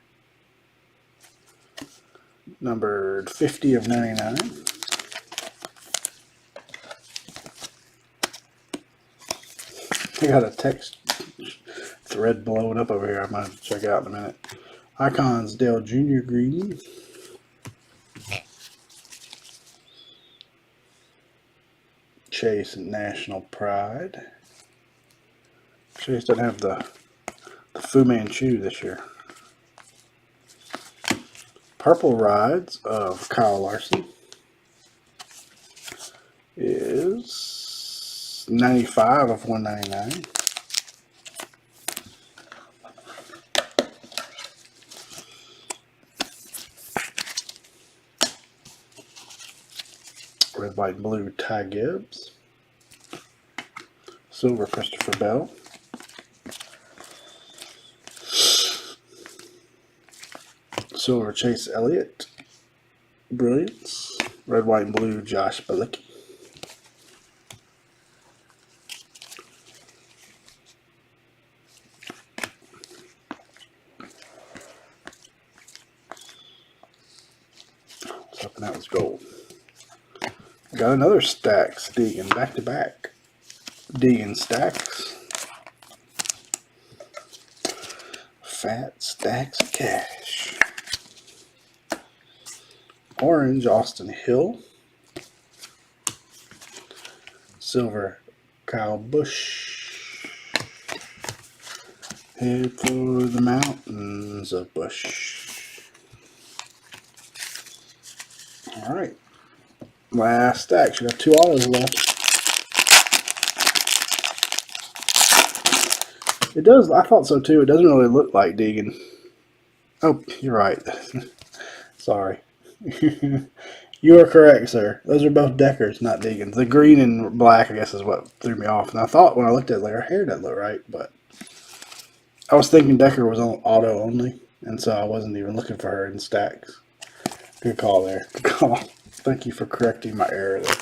Numbered 50/99. I got a text thread blowing up over here. I might check out in a minute. Icons Dale Jr. green. Chase National Pride. Chase doesn't have the Fu Manchu this year. Purple Rides of Kyle Larson is 95/199. Red, white, and blue Ty Gibbs. Silver Christopher Bell. Silver Chase Elliott. Brilliance. Red, white, and blue Josh Balicki. I was hoping that was gold. Got another Stacks Deegan back to back. Deegan Stacks. Fat stacks of cash. Orange Austin Hill. Silver Kyle Busch. Head for the mountains of Busch. Alright. Last stack. Should have 2 autos left. It does. I thought so too. It doesn't really look like Deegan. Oh, you're right. Sorry. You are correct, sir. Those are both Deckers, not Deegans. The green and black, I guess, is what threw me off. And I thought when I looked at it, like, her hair doesn't look right, but I was thinking Decker was on auto only, and so I wasn't even looking for her in stacks. Good call there. Good call. Thank you for correcting my error there.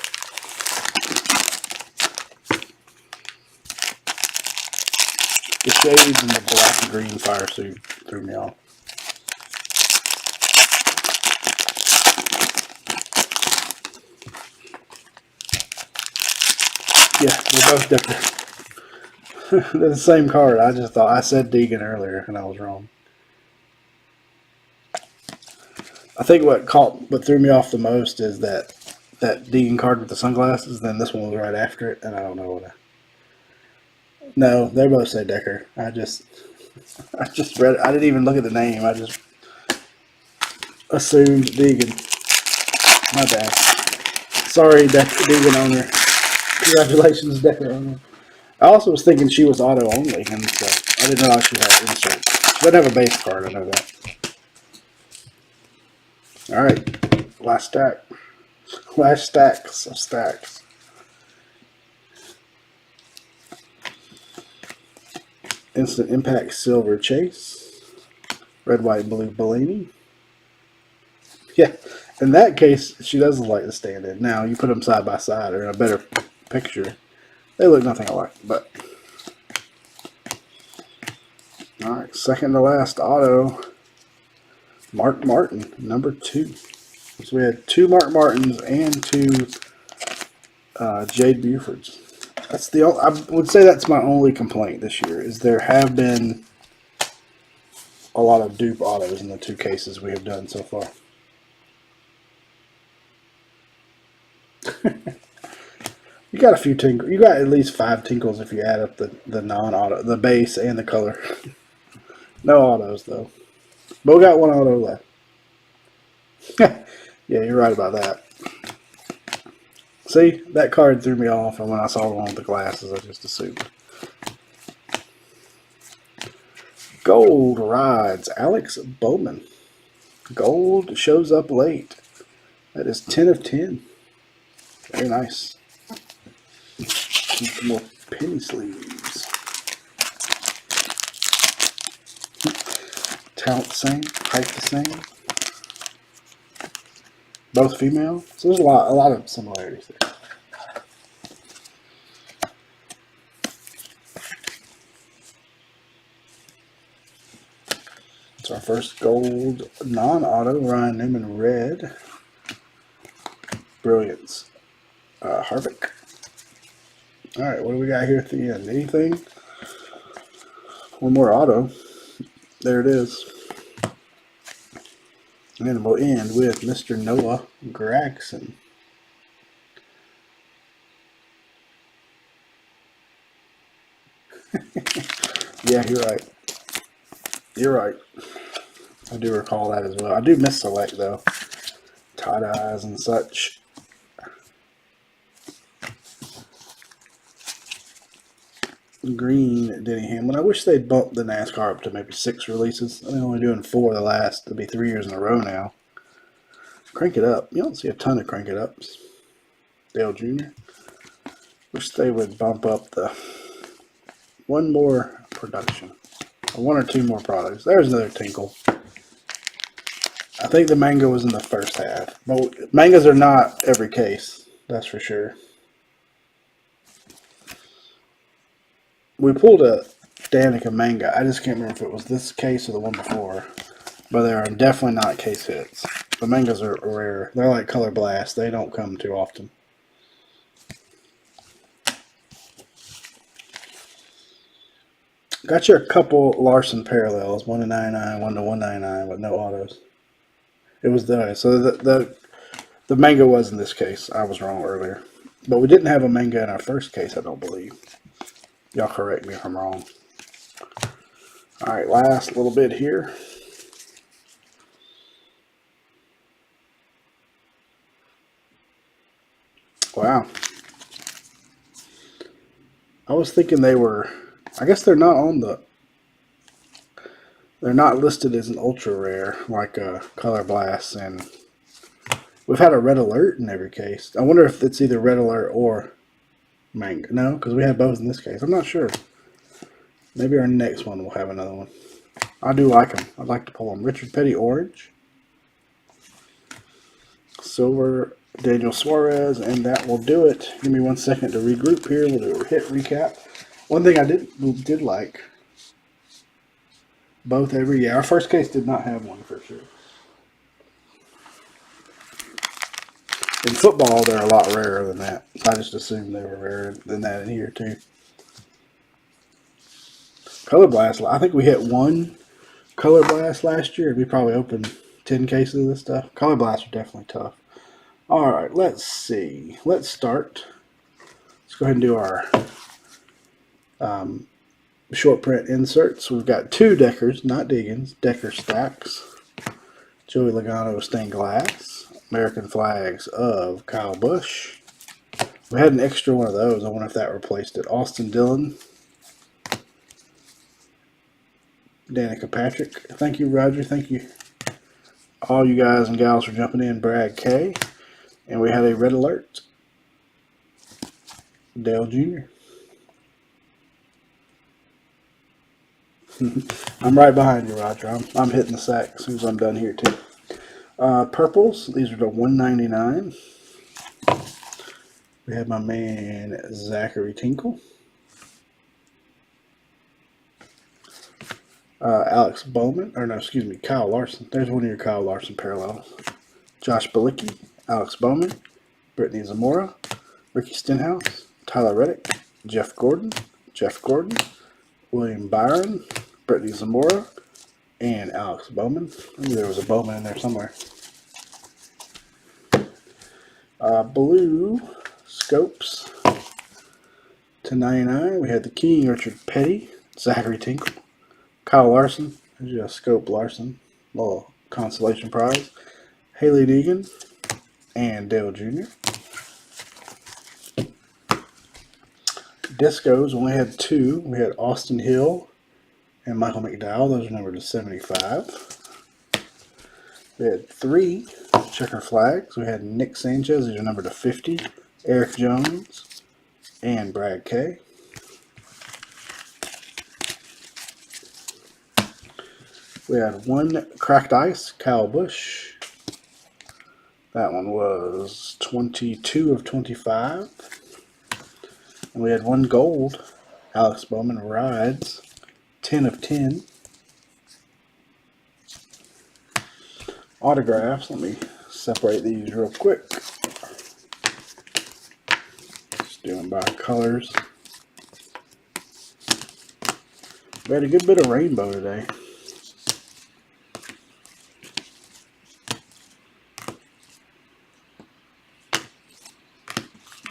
The shades and the black and green fire suit threw me off. Yeah, they're both Decker. They're the same card. I just thought I said Deegan earlier and I was wrong. I think what threw me off the most is that Deegan card with the sunglasses. Then this one was right after it, and I don't know what. No, they both say Decker. I just read it. I didn't even look at the name. I just assumed Deegan. My bad. Sorry, Deegan owner. Congratulations, Decker owner. I also was thinking she was auto only, and so I didn't know she had insert. She doesn't have a base card. I know that. All right, last stack. Last stacks of stacks. Instant Impact Silver Chase. Red, white, and blue Bellini. Yeah, in that case, she does look like the stand-in. Now, you put them side by side or in a better picture, they look nothing alike. But all right, second to last auto. Mark Martin, number 2. So we had 2 Mark Martins and 2 Jade Bufords. That's I would say that's my only complaint this year, is there have been a lot of dupe autos in the 2 cases we have done so far. You got a few tinkles. You got at least 5 tinkles if you add up the non-auto, the base and the color. No autos though. But we got 1 auto left. Yeah, you're right about that. See, that card threw me off, and when I saw the one with the glasses, I just assumed. Gold rides Alex Bowman. Gold shows up late. That is 10 of 10. Very nice. Some more penny sleeves. Talent the same, height the same. Both female. So there's a lot of similarities there. It's our first gold non-auto. Ryan Newman red. Brilliance. Harvick. Alright, what do we got here at the end? Anything? One more auto. There it is. And we'll end with Mr. Noah Gragson. Yeah, you're right. You're right. I do recall that as well. I do miss select though. Tie-dyes and such. Green Denny Hamlin. I wish they'd bumped the NASCAR up to maybe 6 releases. They're only doing 4 the last. It'll be 3 years in a row now. Crank it up. You don't see a ton of crank it ups. Dale Jr. Wish they would bump up the one more production. Or 1 or 2 more products. There's another tinkle. I think the manga was in the first half. But mangas are not every case. That's for sure. We pulled a Danica manga. I just can't remember if it was this case or the one before. But they are definitely not case hits. The mangas are rare. They're like Color Blast. They don't come too often. Got you a couple Larson parallels. 1 to 99, 1 to 199, but no autos. It was so the manga was in this case. I was wrong earlier. But we didn't have a manga in our first case, I don't believe. Y'all correct me if I'm wrong. Alright, last little bit here. Wow. I was thinking they were... I guess they're not on the... They're not listed as an ultra rare like Color Blast, and we've had a red alert in every case. I wonder if it's either red alert or manga. No, because we had both in this case. I'm not sure. Maybe our next one will have another one. I do like them. I'd like to pull them. Richard Petty Orange. Silver Daniel Suarez, and that will do it. Give me 1 second to regroup here. We'll do a hit recap. One thing I did like. Both every year. Our first case did not have one for sure. In football, they're a lot rarer than that. So I just assumed they were rarer than that in here too. Color Blast. I think we hit 1 Color Blast last year. We probably opened 10 cases of this stuff. Color Blasts are definitely tough. All right, let's see. Let's start. Let's go ahead and do our short print inserts. We've got 2 Deckers, not Diggins, Decker stacks. Joey Logano stained glass. American flags of Kyle Busch. We had an extra one of those. I wonder if that replaced it. Austin Dillon. Danica Patrick. Thank you, Roger. Thank you, all you guys and gals, for jumping in. Brad K. And we had a red alert. Dale Jr. I'm right behind you, Roger. I'm hitting the sack as soon as I'm done here, too. Purples. These are the 199. We have my man Zachary Tinkle. Alex Bowman. Or no, excuse me, Kyle Larson. There's one of your Kyle Larson parallels. Josh Bilicki. Alex Bowman. Brittany Zamora. Ricky Stenhouse. Tyler Reddick. Jeff Gordon. William Byron. Brittany Zamora. And Alex Bowman. I knew there was a Bowman in there somewhere. Blue Scopes. /99, we had the King, Richard Petty, Zachary Tinkle, Kyle Larson, just Scope Larson, little consolation prize, Haley Deegan, and Dale Jr. Discos, we only had 2. We had Austin Hill and Michael McDowell. Those are numbered to 75. We had 3 checker flags. We had Nick Sanchez. These are numbered to 50. Eric Jones and Brad Kay. We had 1 cracked ice, Kyle Busch. That one was 22 of 25. And we had 1 gold, Alex Bowman Rides, 10 of 10. Autographs, let me separate these real quick. Just doing by colors. We had a good bit of rainbow today.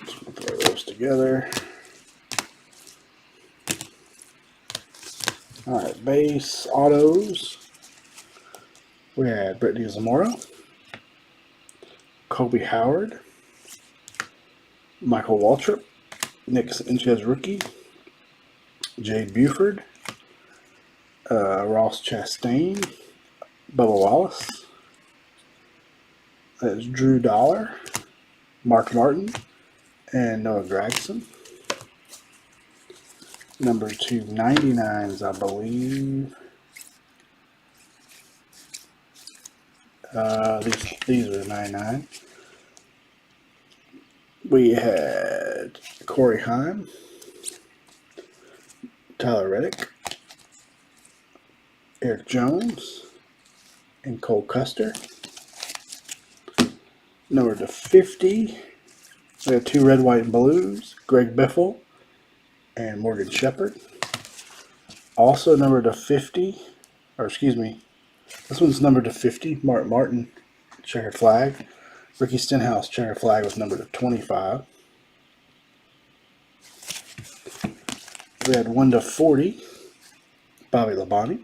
Just gonna throw those together. Alright, base autos. We had Brittany Zamora, Kobe Howard, Michael Waltrip, Nick Sanchez rookie, Jade Buford, Ross Chastain, Bubba Wallace, that's Drew Dollar, Mark Martin, and Noah Gregson. Number 299s, I believe. These are 99. We had Corey Heim, Tyler Reddick, Eric Jones, and Cole Custer. Number to 50, we have 2 red, white, and blues, Greg Biffle and Morgan Shepard. Also numbered to 50, or excuse me, this one's numbered to 50, Mark Martin, checkered flag. Ricky Stenhouse, checkered flag, was numbered to 25. We had 1 to 40, Bobby Labonte.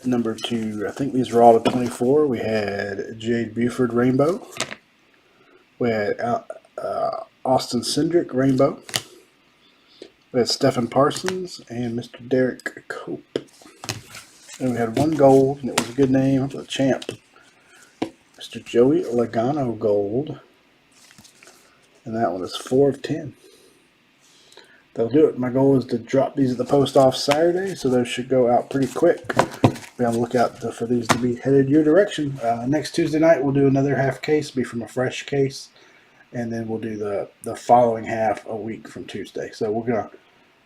Number 2, I think these are all to 24. We had Jade Buford Rainbow. We had Austin Cindric Rainbow. We had Stephen Parsons and Mr. Derek Cope. And we had 1 gold, and it was a good name for the champ. Mr. Joey Logano gold. And that one is 4 of 10. That'll do it. My goal is to drop these at the post office Saturday, so those should go out pretty quick. Be on the lookout for these to be headed your direction. Next Tuesday night, we'll do another half case, be from a fresh case. And then we'll do the following half a week from Tuesday. So we're going to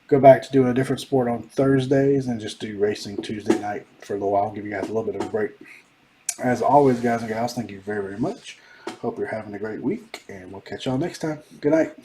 go back to doing a different sport on Thursdays and just do racing Tuesday night for a little while. Give you guys a little bit of a break. As always, guys and gals, thank you very, very much. Hope you're having a great week, and we'll catch y'all next time. Good night.